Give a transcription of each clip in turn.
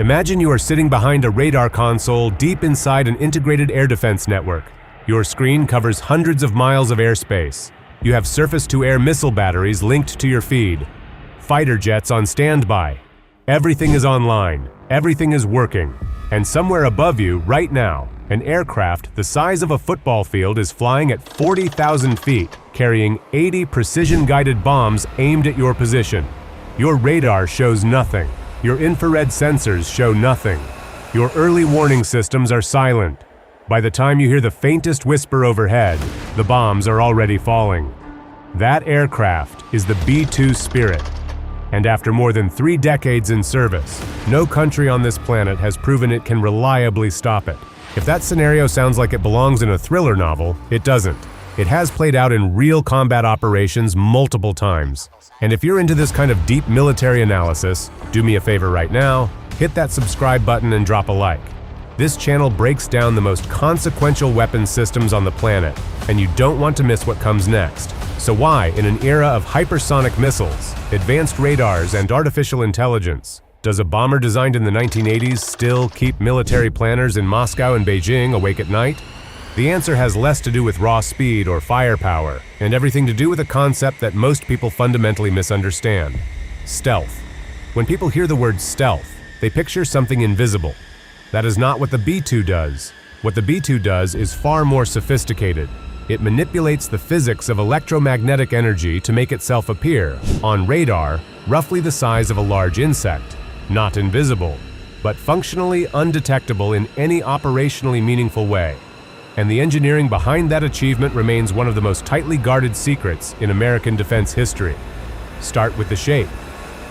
Imagine you are sitting behind a radar console deep inside an integrated air defense network. Your screen covers hundreds of miles of airspace. You have surface-to-air missile batteries linked to your feed. Fighter jets on standby. Everything is online. Everything is working. And somewhere above you, right now, an aircraft the size of a football field is flying at 40,000 feet, carrying 80 precision-guided bombs aimed at your position. Your radar shows nothing. Your infrared sensors show nothing. Your early warning systems are silent. By the time you hear the faintest whisper overhead, the bombs are already falling. That aircraft is the B-2 Spirit. And after more than 3 decades in service, no country on this planet has proven it can reliably stop it. If that scenario sounds like it belongs in a thriller novel, it doesn't. It has played out in real combat operations multiple times. And if you're into this kind of deep military analysis, do me a favor right now, hit that subscribe button and drop a like. This channel breaks down the most consequential weapons systems on the planet, and you don't want to miss what comes next. So why, in an era of hypersonic missiles, advanced radars, and artificial intelligence, does a bomber designed in the 1980s still keep military planners in Moscow and Beijing awake at night? The answer has less to do with raw speed or firepower, and everything to do with a concept that most people fundamentally misunderstand: stealth. When people hear the word stealth, they picture something invisible. That is not what the B-2 does. What the B-2 does is far more sophisticated. It manipulates the physics of electromagnetic energy to make itself appear, on radar, roughly the size of a large insect. Not invisible, but functionally undetectable in any operationally meaningful way. And the engineering behind that achievement remains one of the most tightly guarded secrets in American defense history. Start with the shape.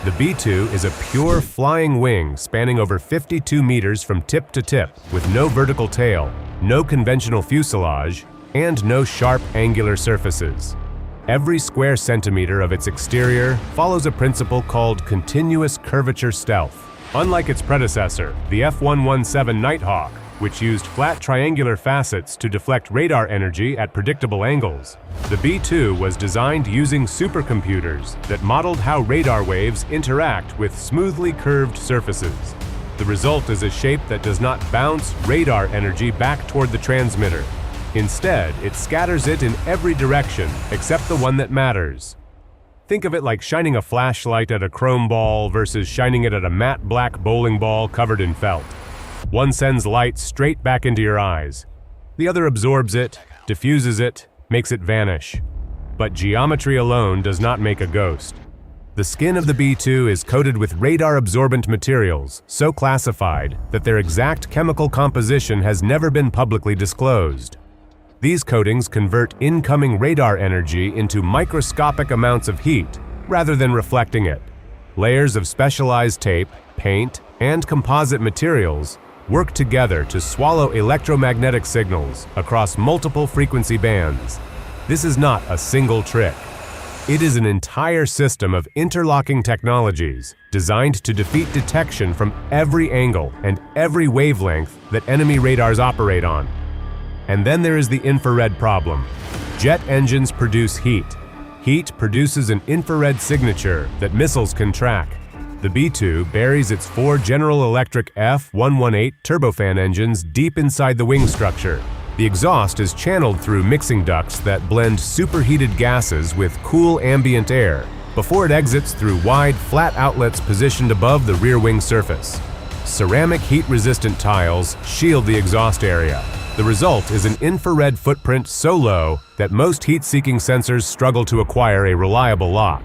The B-2 is a pure flying wing spanning over 52 meters from tip to tip, with no vertical tail, no conventional fuselage, and no sharp angular surfaces. Every square centimeter of its exterior follows a principle called continuous curvature stealth. Unlike its predecessor, the F-117 Nighthawk, which used flat triangular facets to deflect radar energy at predictable angles, the B-2 was designed using supercomputers that modeled how radar waves interact with smoothly curved surfaces. The result is a shape that does not bounce radar energy back toward the transmitter. Instead, it scatters it in every direction except the one that matters. Think of it like shining a flashlight at a chrome ball versus shining it at a matte black bowling ball covered in felt. One sends light straight back into your eyes. The other absorbs it, diffuses it, makes it vanish. But geometry alone does not make a ghost. The skin of the B-2 is coated with radar-absorbent materials, so classified that their exact chemical composition has never been publicly disclosed. These coatings convert incoming radar energy into microscopic amounts of heat, rather than reflecting it. Layers of specialized tape, paint, and composite materials work together to swallow electromagnetic signals across multiple frequency bands. This is not a single trick. It is an entire system of interlocking technologies designed to defeat detection from every angle and every wavelength that enemy radars operate on. And then there is the infrared problem. Jet engines produce heat. Heat produces an infrared signature that missiles can track. The B-2 buries its 4 General Electric F-118 turbofan engines deep inside the wing structure. The exhaust is channeled through mixing ducts that blend superheated gases with cool ambient air before it exits through wide, flat outlets positioned above the rear wing surface. Ceramic heat-resistant tiles shield the exhaust area. The result is an infrared footprint so low that most heat-seeking sensors struggle to acquire a reliable lock.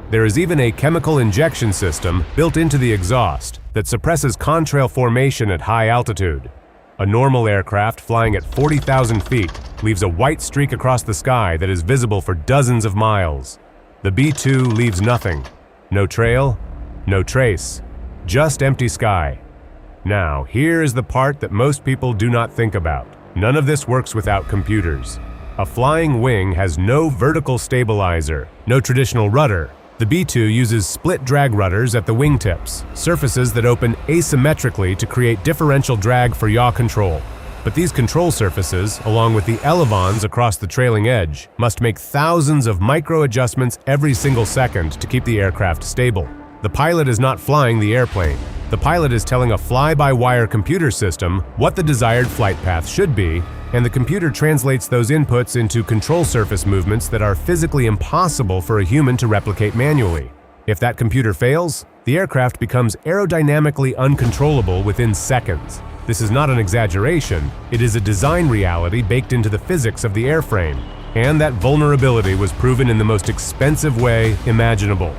There is even a chemical injection system built into the exhaust that suppresses contrail formation at high altitude. A normal aircraft flying at 40,000 feet leaves a white streak across the sky that is visible for dozens of miles. The B-2 leaves nothing. No trail, no trace, just empty sky. Now, here is the part that most people do not think about. None of this works without computers. A flying wing has no vertical stabilizer, no traditional rudder. The B-2 uses split drag rudders at the wingtips, surfaces that open asymmetrically to create differential drag for yaw control. But these control surfaces, along with the elevons across the trailing edge, must make thousands of micro adjustments every single second to keep the aircraft stable. The pilot is not flying the airplane. The pilot is telling a fly-by-wire computer system what the desired flight path should be, and the computer translates those inputs into control surface movements that are physically impossible for a human to replicate manually. If that computer fails, the aircraft becomes aerodynamically uncontrollable within seconds. This is not an exaggeration, it is a design reality baked into the physics of the airframe, and that vulnerability was proven in the most expensive way imaginable.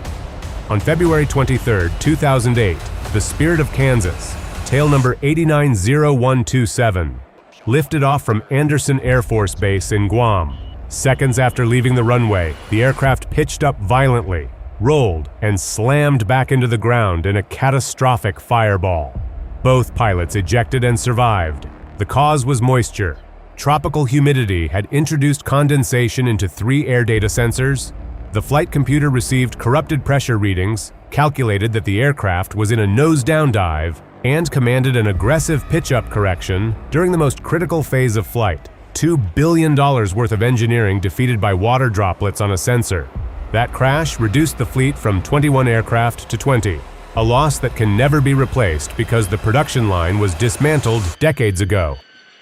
On February 23, 2008, the Spirit of Kansas, tail number 890127, lifted off from Andersen Air Force Base in Guam. Seconds after leaving the runway, the aircraft pitched up violently, rolled, and slammed back into the ground in a catastrophic fireball. Both pilots ejected and survived. The cause was moisture. Tropical humidity had introduced condensation into 3 air data sensors. The flight computer received corrupted pressure readings, calculated that the aircraft was in a nose-down dive, and commanded an aggressive pitch-up correction during the most critical phase of flight. $2 billion worth of engineering defeated by water droplets on a sensor. That crash reduced the fleet from 21 aircraft to 20, a loss that can never be replaced because the production line was dismantled decades ago.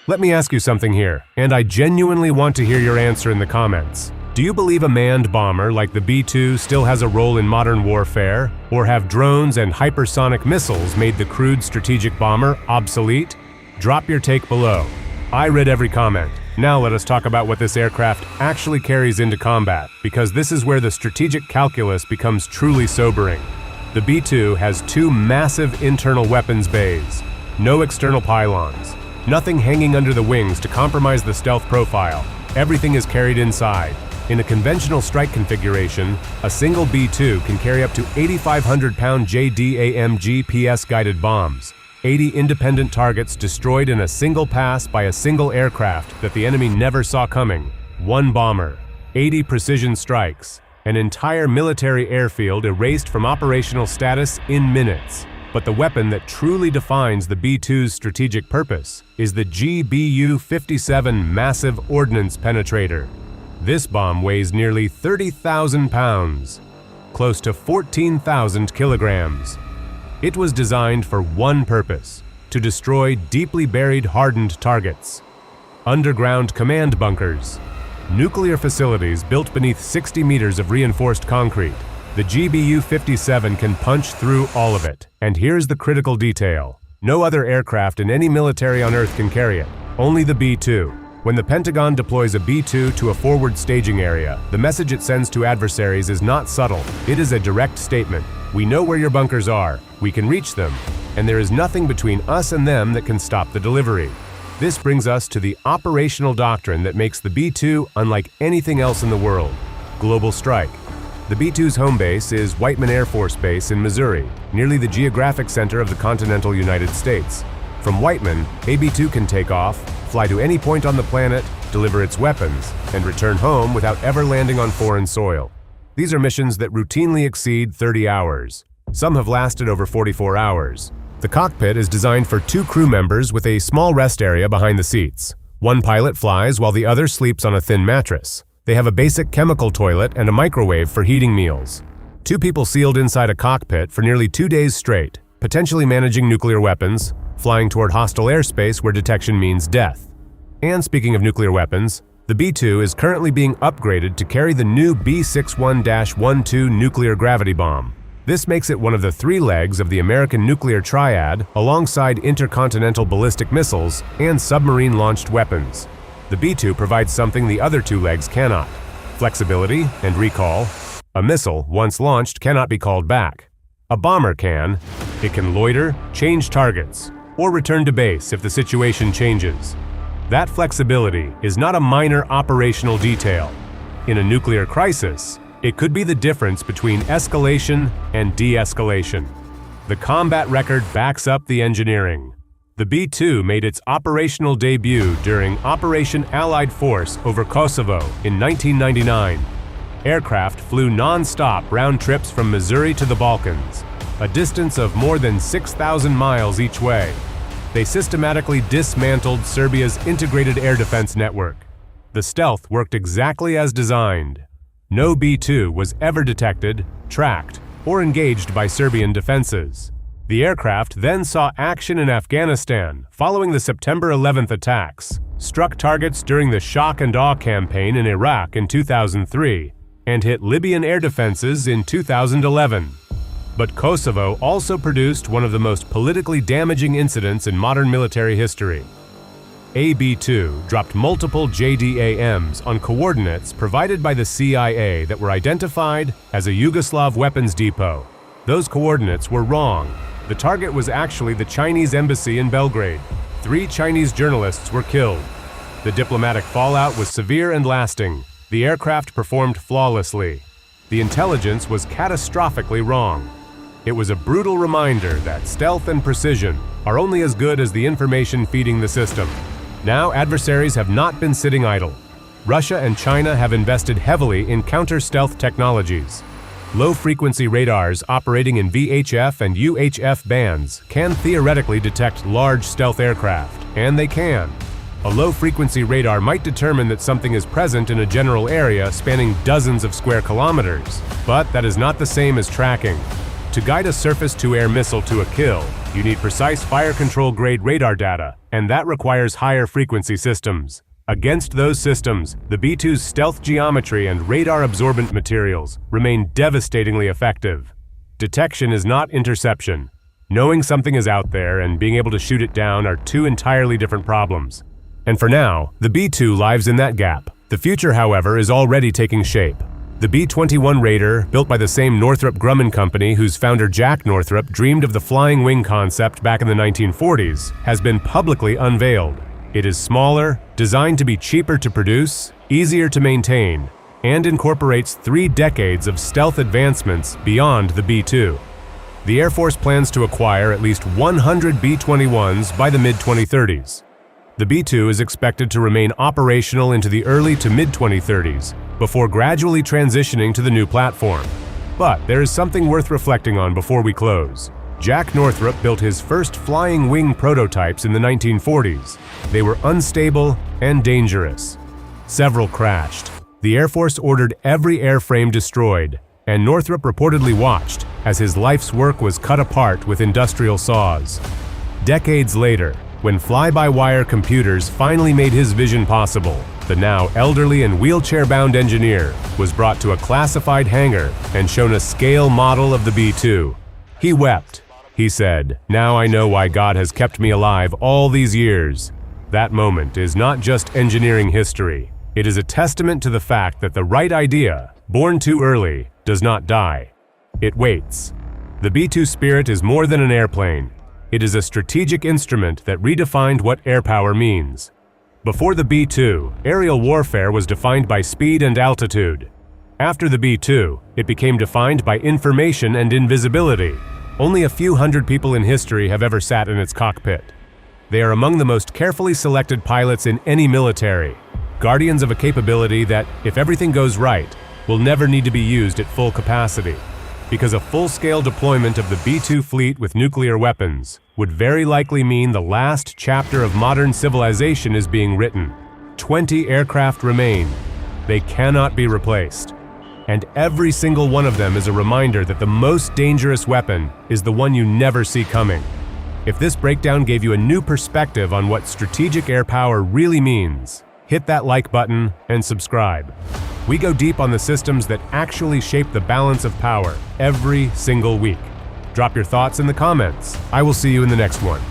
Let me ask you something here, and I genuinely want to hear your answer in the comments. Do you believe a manned bomber like the B-2 still has a role in modern warfare, or have drones and hypersonic missiles made the crude strategic bomber obsolete? Drop your take below. I read every comment. Now let us talk about what this aircraft actually carries into combat, because this is where the strategic calculus becomes truly sobering. The B-2 has 2 massive internal weapons bays, no external pylons, nothing hanging under the wings to compromise the stealth profile. Everything is carried inside. In a conventional strike configuration, a single B-2 can carry up to 8,500-pound JDAM GPS-guided bombs, 80 independent targets destroyed in a single pass by a single aircraft that the enemy never saw coming, 1 bomber, 80 precision strikes, an entire military airfield erased from operational status in minutes. But the weapon that truly defines the B-2's strategic purpose is the GBU-57 Massive Ordnance Penetrator. This bomb weighs nearly 30,000 pounds, close to 14,000 kilograms. It was designed for one purpose: to destroy deeply buried hardened targets, underground command bunkers, nuclear facilities built beneath 60 meters of reinforced concrete. The GBU-57 can punch through all of it. And here's the critical detail. No other aircraft in any military on Earth can carry it, only the B-2. When the Pentagon deploys a B-2 to a forward staging area, the message it sends to adversaries is not subtle. It is a direct statement. We know where your bunkers are, we can reach them, and there is nothing between us and them that can stop the delivery. This brings us to the operational doctrine that makes the B-2 unlike anything else in the world: global strike. The B-2's home base is Whiteman Air Force Base in Missouri, nearly the geographic center of the continental United States. From Whiteman, a B-2 can take off, fly to any point on the planet, deliver its weapons, and return home without ever landing on foreign soil. These are missions that routinely exceed 30 hours. Some have lasted over 44 hours. The cockpit is designed for 2 crew members with a small rest area behind the seats. One pilot flies while the other sleeps on a thin mattress. They have a basic chemical toilet and a microwave for heating meals. 2 people sealed inside a cockpit for nearly 2 days straight, potentially managing nuclear weapons, flying toward hostile airspace where detection means death. And speaking of nuclear weapons, the B-2 is currently being upgraded to carry the new B-61-12 nuclear gravity bomb. This makes it one of the 3 legs of the American nuclear triad alongside intercontinental ballistic missiles and submarine-launched weapons. The B-2 provides something the other 2 legs cannot: flexibility and recall. A missile, once launched, cannot be called back. A bomber can. It can loiter, change targets, or return to base if the situation changes. That flexibility is not a minor operational detail. In a nuclear crisis, it could be the difference between escalation and de-escalation. The combat record backs up the engineering. The B-2 made its operational debut during Operation Allied Force over Kosovo in 1999. Aircraft flew non-stop round trips from Missouri to the Balkans, a distance of more than 6,000 miles each way. They systematically dismantled Serbia's integrated air defense network. The stealth worked exactly as designed. No B-2 was ever detected, tracked, or engaged by Serbian defenses. The aircraft then saw action in Afghanistan following the September 11th attacks, struck targets during the Shock and Awe campaign in Iraq in 2003, and hit Libyan air defenses in 2011. But Kosovo also produced one of the most politically damaging incidents in modern military history. A B-2 dropped multiple JDAMs on coordinates provided by the CIA that were identified as a Yugoslav weapons depot. Those coordinates were wrong. The target was actually the Chinese embassy in Belgrade. 3 Chinese journalists were killed. The diplomatic fallout was severe and lasting. The aircraft performed flawlessly. The intelligence was catastrophically wrong. It was a brutal reminder that stealth and precision are only as good as the information feeding the system. Now adversaries have not been sitting idle. Russia and China have invested heavily in counter-stealth technologies. Low-frequency radars operating in VHF and UHF bands can theoretically detect large stealth aircraft, and they can. A low-frequency radar might determine that something is present in a general area spanning dozens of square kilometers, but that is not the same as tracking. To guide a surface-to-air missile to a kill, you need precise fire control grade radar data, and that requires higher frequency systems. Against those systems, the B-2's stealth geometry and radar-absorbent materials remain devastatingly effective. Detection is not interception. Knowing something is out there and being able to shoot it down are 2 entirely different problems. And for now, the B-2 lives in that gap. The future, however, is already taking shape. The B-21 Raider, built by the same Northrop Grumman company whose founder Jack Northrop dreamed of the flying wing concept back in the 1940s, has been publicly unveiled. It is smaller, designed to be cheaper to produce, easier to maintain, and incorporates 3 decades of stealth advancements beyond the B-2. The Air Force plans to acquire at least 100 B-21s by the mid-2030s. The B-2 is expected to remain operational into the early to mid-2030s, before gradually transitioning to the new platform. But there is something worth reflecting on before we close. Jack Northrop built his first flying wing prototypes in the 1940s. They were unstable and dangerous. Several crashed. The Air Force ordered every airframe destroyed, and Northrop reportedly watched as his life's work was cut apart with industrial saws. Decades later, when fly-by-wire computers finally made his vision possible, the now elderly and wheelchair-bound engineer was brought to a classified hangar and shown a scale model of the B-2. He wept. He said, "Now I know why God has kept me alive all these years." That moment is not just engineering history. It is a testament to the fact that the right idea, born too early, does not die. It waits. The B-2 Spirit is more than an airplane. It is a strategic instrument that redefined what air power means. Before the B-2, aerial warfare was defined by speed and altitude. After the B-2, it became defined by information and invisibility. Only a few hundred people in history have ever sat in its cockpit. They are among the most carefully selected pilots in any military, guardians of a capability that, if everything goes right, will never need to be used at full capacity. Because a full-scale deployment of the B-2 fleet with nuclear weapons would very likely mean the last chapter of modern civilization is being written. 20 aircraft remain. They cannot be replaced. And every single one of them is a reminder that the most dangerous weapon is the one you never see coming. If this breakdown gave you a new perspective on what strategic air power really means, hit that like button and subscribe. We go deep on the systems that actually shape the balance of power every single week. Drop your thoughts in the comments. I will see you in the next one.